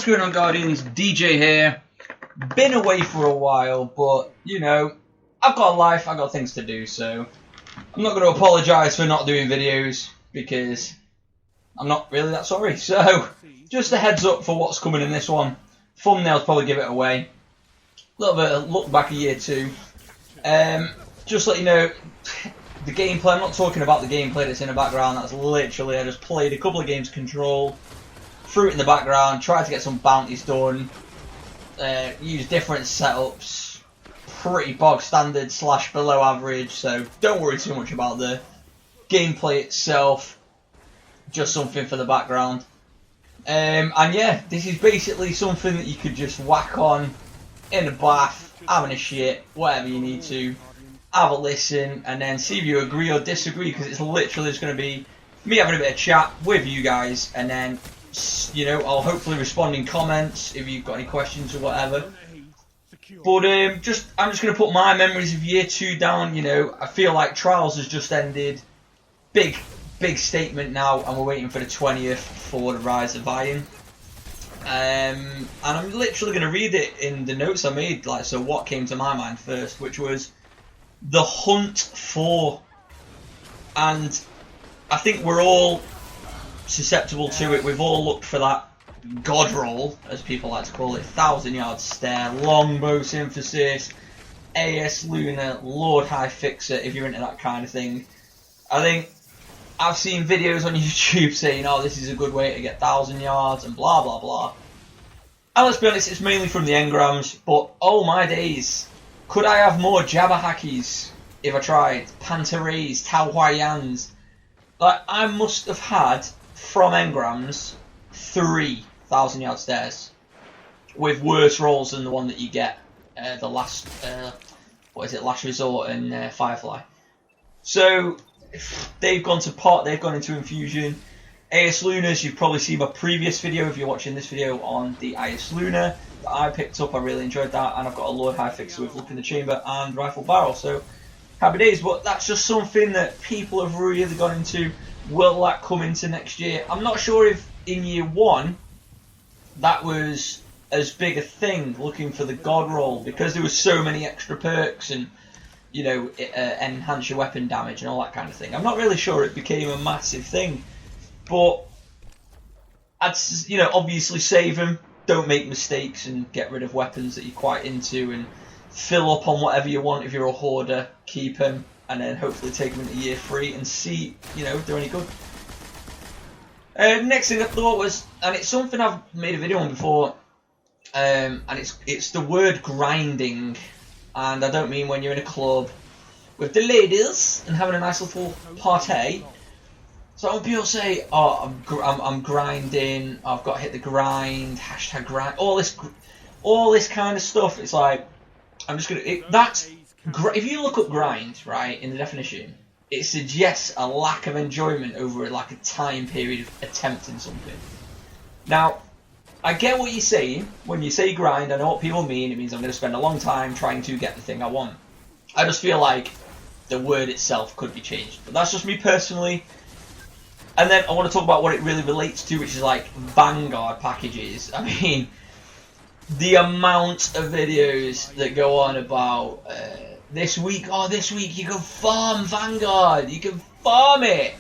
What's going on, Guardians? DJ here. Been away for a while, but you know, I've got a life, I've got things to do, so I'm not going to apologise for not doing videos because I'm not really that sorry. So, just a heads up for what's coming in this one. Thumbnails probably give it away. A little bit of a look back a year too. Just let you know, the gameplay, I'm not talking about the gameplay that's in the background, that's literally, I just played a couple of games Control, threw it in the background, tried to get some bounties done, used different setups, pretty bog standard / below average, so don't worry too much about the gameplay itself, just something for the background. And yeah, this is basically something that you could just whack on in the bath, having a shit, whatever you need to, have a listen, and then see if you agree or disagree, because it's literally just going to be me having a bit of chat with you guys, and then, you know, I'll hopefully respond in comments if you've got any questions or whatever. But I'm just going to put my memories of year 2 down. You know, I feel like Trials has just ended. Big statement now, and we're waiting for the 20th for the Rise of Iron. And I'm literally going to read it in the notes I made. Like, so what came to my mind first, which was the hunt for, and I think we're all susceptible to it. We've all looked for that god roll, as people like to call it, 1,000-yard stare, longbow synthesis, AS Luna, Lord High Fixer, if you're into that kind of thing. I think I've seen videos on YouTube saying, oh, this is a good way to get 1,000 yards and blah blah blah. And let's be honest, it's mainly from the engrams, but oh my days, could I have more Jabberhackies if I tried? Panteres, Tao Huayans. Like, I must have had, from engrams, 3,000-yard stairs, with worse rolls than the one that you get, the last, Last Resort and Firefly. So, they've gone to pot, they've gone into infusion. AS Lunas, you've probably seen my previous video if you're watching this video on the AS Luna that I picked up. I really enjoyed that, and I've got a Lord High Fixer with Look in the Chamber and Rifle Barrel, so happy days. But that's just something that people have really gone into. Will that come into next year? I'm not sure if in year 1 that was as big a thing, looking for the god roll, because there was so many extra perks and, you know, enhance your weapon damage and all that kind of thing. I'm not really sure it became a massive thing, but I'd, you know, obviously save them, don't make mistakes, and get rid of weapons that you're quite into, and fill up on whatever you want. If you're a hoarder, keep them, and then hopefully take them into year 3 and see, you know, if they're any good. Next thing I thought was, and it's something I've made a video on before, and it's the word grinding, and I don't mean when you're in a club with the ladies and having a nice little party. So when people say, "Oh, I'm grinding. I've got to hit the grind. # grind." All this kind of stuff. It's like, I'm just gonna. If you look up grind, right, in the definition, it suggests a lack of enjoyment over like a time period of attempting something. Now, I get what you're saying. When you say grind, I know what people mean. It means I'm going to spend a long time trying to get the thing I want. I just feel like the word itself could be changed. But that's just me personally. And then I want to talk about what it really relates to, which is like Vanguard packages. I mean, the amount of videos that go on about this week you can farm Vanguard, you can farm it.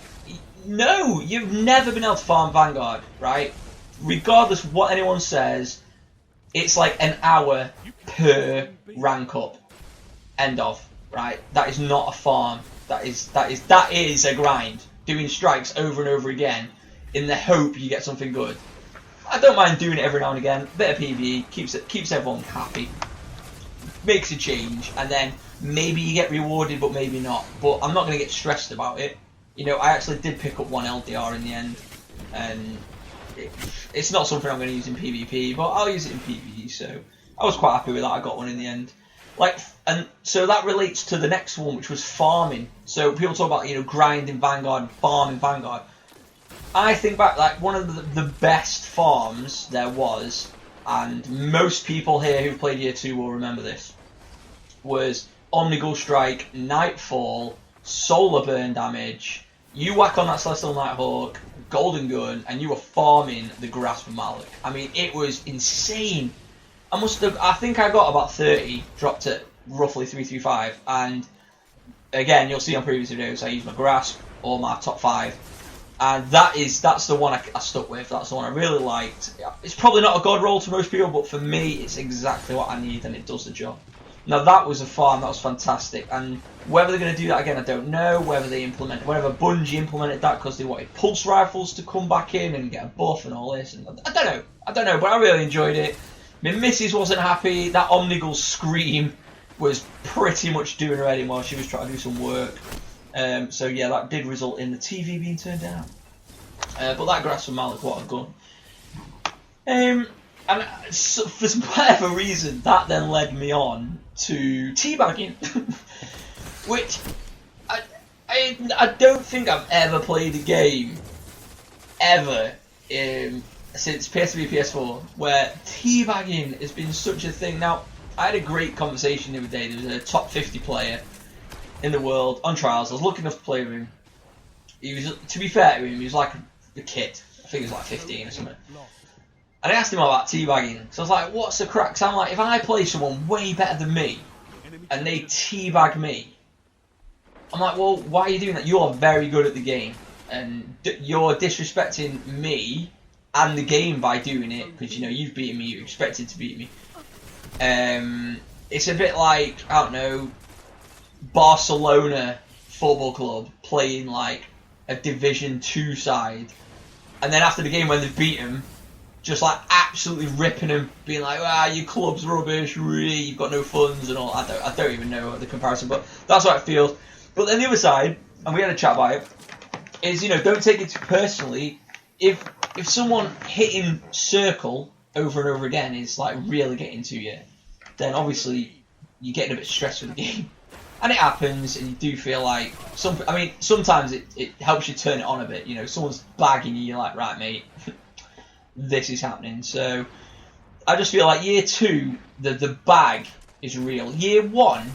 No, you've never been able to farm Vanguard, right? Regardless of what anyone says, it's like an hour per rank up. End of, right? That is not a farm. That is a grind. Doing strikes over and over again in the hope you get something good. I don't mind doing it every now and again. Bit of PvE keeps everyone happy. Makes a change, and then maybe you get rewarded, but maybe not. But I'm not going to get stressed about it. You know, I actually did pick up 1 LDR in the end, and it's not something I'm going to use in PvP, but I'll use it in PvE. So I was quite happy with that. I got one in the end. Like, and so that relates to the next one, which was farming. So people talk about, you know, grinding Vanguard, farming Vanguard. I think back, like, one of the best farms there was, and most people here who've played year 2 will remember this, was Omnigul Strike, Nightfall, Solar Burn damage, You whack on that Celestial Nighthawk, Golden Gun, and you were farming the grass for Malik. I mean, it was insane. I think I got about 30, dropped at roughly 335, and again, you'll see on previous videos, I used my grasp or my top 5, and that's the one I stuck with. That's the one I really liked. It's probably not a god roll to most people, but for me, it's exactly what I need, and it does the job. Now that was a farm, that was fantastic, and whether they're going to do that again, I don't know. Whether Bungie implemented that because they wanted pulse rifles to come back in and get a buff and all this, and I don't know, but I really enjoyed it. My missus wasn't happy. That Omnigul scream was pretty much doing her head in while she was trying to do some work. So yeah, that did result in the TV being turned down. But that Grass from Malik, what a gun. And so for whatever reason, that then led me on to teabagging, which I don't think I've ever played a game ever since PSP, PS4 where teabagging has been such a thing. Now, I had a great conversation the other day. There was a top 50 player in the world on trials. I was lucky enough to play with him. He was, to be fair to him, he was like a kid. I think he was like 15 or something. And I asked him about teabagging. So I was like, what's the crack? So I'm like, if I play someone way better than me and they teabag me, I'm like, well, why are you doing that? You're very good at the game. And you're disrespecting me and the game by doing it. Because, you know, you've beaten me. You expected to beat me. It's a bit like, I don't know, Barcelona Football Club playing like a Division 2 side. And then after the game when they've beaten them, just like absolutely ripping him, being like, your club's rubbish, really, you've got no funds and all. I don't even know the comparison, but that's how it feels. But then the other side, and we had a chat about it, is, you know, don't take it too personally. If someone hitting circle over and over again is like really getting to you, then obviously you're getting a bit stressed with the game. And it happens, and you do feel like sometimes it helps you turn it on a bit. You know, someone's bagging you, you're like, right, mate, this is happening. So I just feel like year 2, the bag is real. Year 1,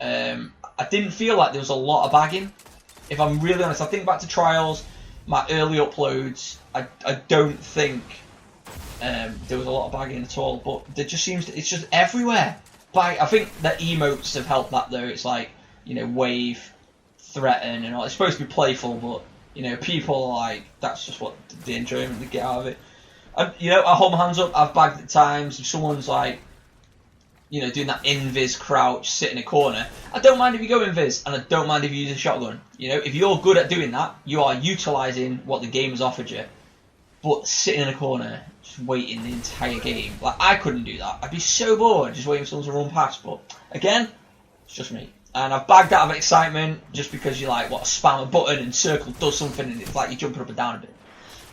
I didn't feel like there was a lot of bagging. If I'm really honest, I think back to trials, my early uploads, I don't think there was a lot of bagging at all. But there just seems it's just everywhere. I think the emotes have helped that though. It's like, you know, wave, threaten, and all. It's supposed to be playful, but you know, people are like, that's just what the enjoyment they get out of it. And you know, I hold my hands up. I've bagged at times. If someone's like, you know, doing that invis crouch, sit in a corner, I don't mind if you go invis, and I don't mind if you use a shotgun. You know, if you're good at doing that, you are utilising what the game has offered you. But sitting in a corner, just waiting the entire game, like I couldn't do that. I'd be so bored just waiting for someone to run past. But again, it's just me. And I've bagged out of excitement just because you like, spam a button and circle does something, and it's like you're jumping up and down a bit.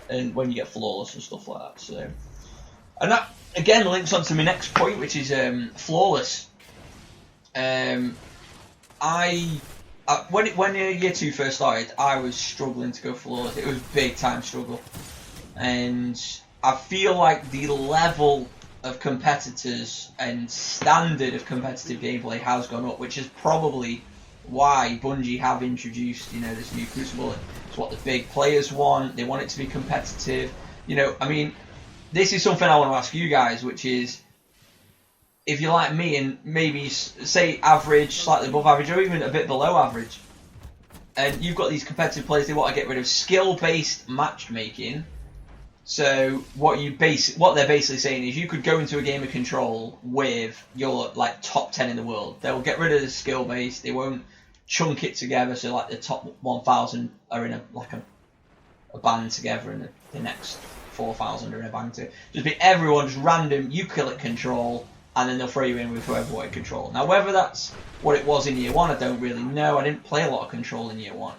And when you get flawless and stuff like that. So, and that again links on to my next point, which is flawless. When year 2 first started, I was struggling to go flawless. It was a big time struggle. And I feel like the level of competitors and standard of competitive gameplay has gone up, which is probably why Bungie have introduced, you know, this new Crucible. It's what the big players want. They want it to be competitive. You know, I mean, this is something I want to ask you guys, which is, if you're like me and maybe say average, slightly above average, or even a bit below average, and you've got these competitive players, they want to get rid of skill-based matchmaking. So what they're basically saying is you could go into a game of Control with your like top 10 in the world. They'll get rid of the skill base. They won't chunk it together. So like the top 1,000 are in a band together, and the next 4,000 are in a band together. Just be everyone just random. You kill it Control, and then they'll throw you in with whoever wanted Control. Now whether that's what it was in year 1, I don't really know. I didn't play a lot of Control in year 1.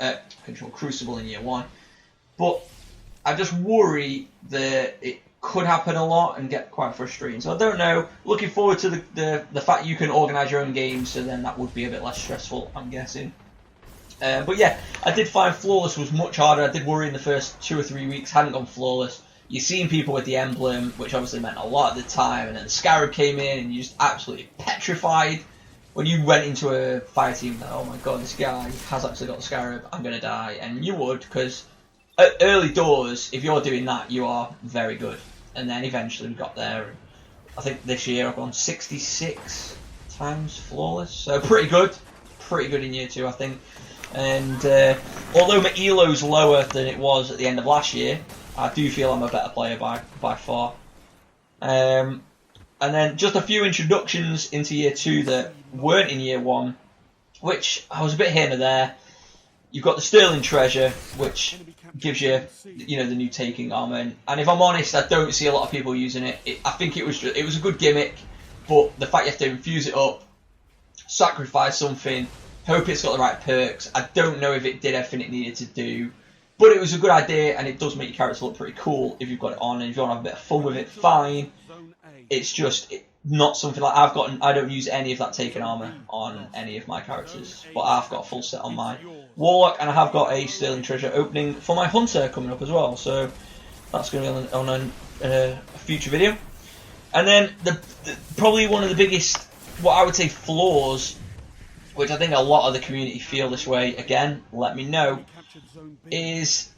Control Crucible in year 1, but I just worry that it could happen a lot and get quite frustrating. So I don't know. Looking forward to the fact you can organise your own games, so then that would be a bit less stressful, I'm guessing. But yeah, I did find flawless was much harder. I did worry in the first 2 or 3 weeks, hadn't gone flawless. You're seeing people with the emblem, which obviously meant a lot at the time, and then the Scarab came in, and you're just absolutely petrified. when you went into a fire team, like, oh my god, this guy has actually got the Scarab, I'm going to die. And you would, because at early doors, if you're doing that, you are very good. And then eventually we got there. And I think this year I've gone 66 times flawless. So pretty good. Pretty good in year 2, I think. And although my ELO's lower than it was at the end of last year, I do feel I'm a better player by far. And then just a few introductions into year 2 that weren't in year 1, which I was a bit here and there. You've got the Sterling Treasure, which gives you, the new taking armor. And if I'm honest, I don't see a lot of people using it. I think it was a good gimmick, but the fact you have to infuse it up, sacrifice something, hope it's got the right perks. I don't know if it did everything it needed to do, but it was a good idea, and it does make your character look pretty cool if you've got it on, and if you want to have a bit of fun with it, fine. It's just not something like I don't use any of that taken armor on any of my characters, but I've got a full set on my Warlock, and I have got a Sterling Treasure opening for my Hunter coming up as well, so that's going to be on a future video. And then probably one of the biggest, what I would say, flaws, which I think a lot of the community feel this way, again, let me know, is,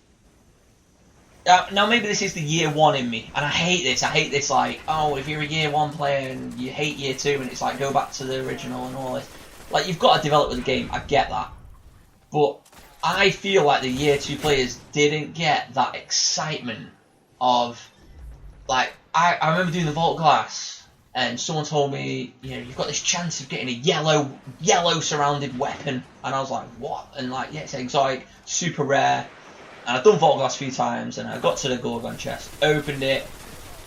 now maybe this is the year 1 in me, and I hate this, like, oh, if you're a year 1 player and you hate year 2, and it's like, go back to the original and all this. Like, you've got to develop with the game, I get that. But I feel like the year 2 players didn't get that excitement of, like, I remember doing the Vault Glass, and someone told me, you've got this chance of getting a yellow surrounded weapon, and I was like, what? And like, yeah, it's exotic, super rare, and I've done Vault Glass a few times, and I got to the Gorgon chest, opened it,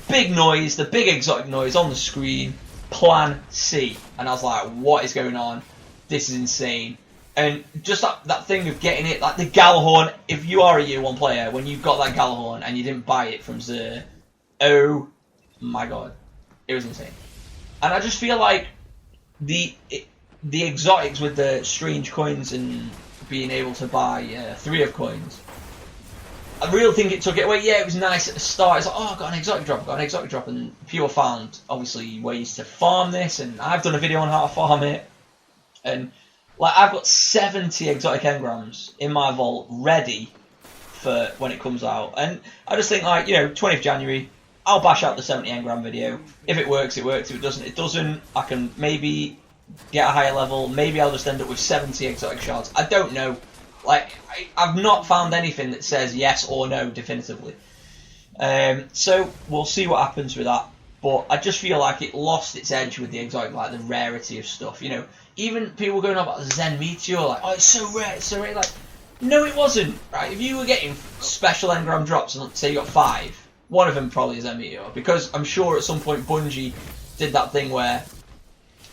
big noise, the big exotic noise on the screen, Plan C, and I was like, what is going on? This is insane. And just that thing of getting it, like the Gjallarhorn, if you are a year 1 player, when you got that Gjallarhorn and you didn't buy it from Xur, oh my god, it was insane. And I just feel like the exotics with the strange coins and being able to buy 3 of coins, I really think it took it away. Yeah, it was nice at the start. It's like, oh, I got an exotic drop, and people found, obviously, ways to farm this, and I've done a video on how to farm it. And, like, I've got 70 exotic engrams in my vault ready for when it comes out. And I just think, like, 20th January, I'll bash out the 70 engram video. If it works, it works. If it doesn't, it doesn't. I can maybe get a higher level. Maybe I'll just end up with 70 exotic shards. I don't know. Like, I've not found anything that says yes or no definitively. So we'll see what happens with that. But I just feel like it lost its edge with the exotic, like the rarity of stuff. Even people going on about the Zen Meteor, like, oh, it's so rare, it's so rare. Like, no, it wasn't. Right? If you were getting special engram drops, and say you got 5, one of them probably is Zen Meteor, because I'm sure at some point Bungie did that thing where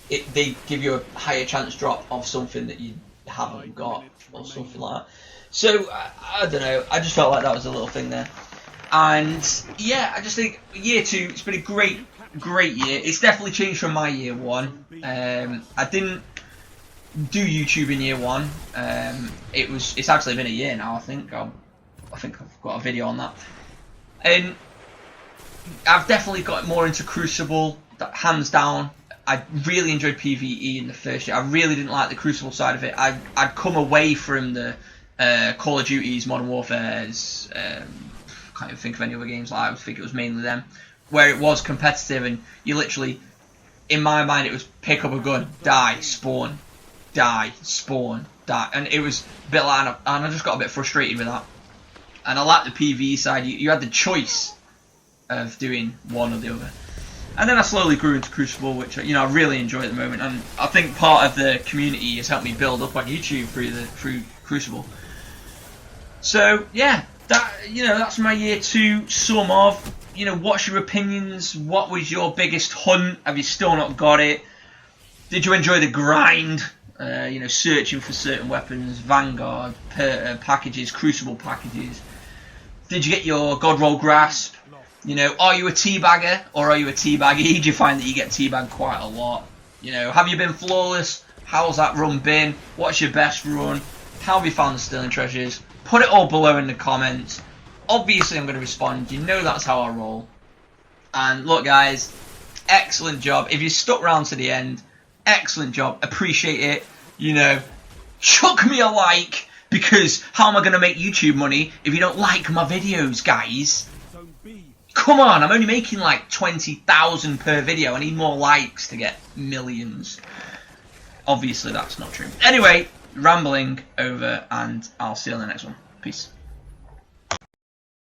they give you a higher chance drop of something that you haven't got, or something like that. So, I don't know, I just felt like that was a little thing there. And, yeah, I just think year 2, it's been a great year. It's definitely changed from my year 1. I didn't do YouTube in year 1. It's actually been a year now, I think. I think I've got a video on that. And I've definitely got more into Crucible, hands down. I really enjoyed PvE in the first year. I really didn't like the Crucible side of it. I'd come away from the Call of Duty's, Modern Warfare's, can't even think of any other games like that. I think it was mainly them, where it was competitive and you literally, in my mind, it was pick up a gun, die, spawn, die, spawn, die, and it was a bit like, and I just got a bit frustrated with that. And I like the PvE side. You had the choice of doing one or the other. And then I slowly grew into Crucible, which I really enjoy at the moment, and I think part of the community has helped me build up on YouTube through Crucible. So yeah, that's my year 2 sum of. What's your opinions? What was your biggest hunt? Have you still not got it? Did you enjoy the grind? Searching for certain weapons, Vanguard packages, Crucible packages. Did you get your God Roll Grasp? Are you a teabagger or are you a teabaggy? Do you find that you get teabagged quite a lot? Have you been flawless? How's that run been? What's your best run? How have you found the Sterling Treasures? Put it all below in the comments. Obviously, I'm going to respond. That's how I roll. And look, guys, excellent job. If you stuck around to the end, excellent job. Appreciate it. You know, chuck me a like, because how am I going to make YouTube money if you don't like my videos, guys? Come on, I'm only making like 20,000 per video. I need more likes to get millions. Obviously, that's not true. Anyway, rambling over, and I'll see you on the next one. Peace.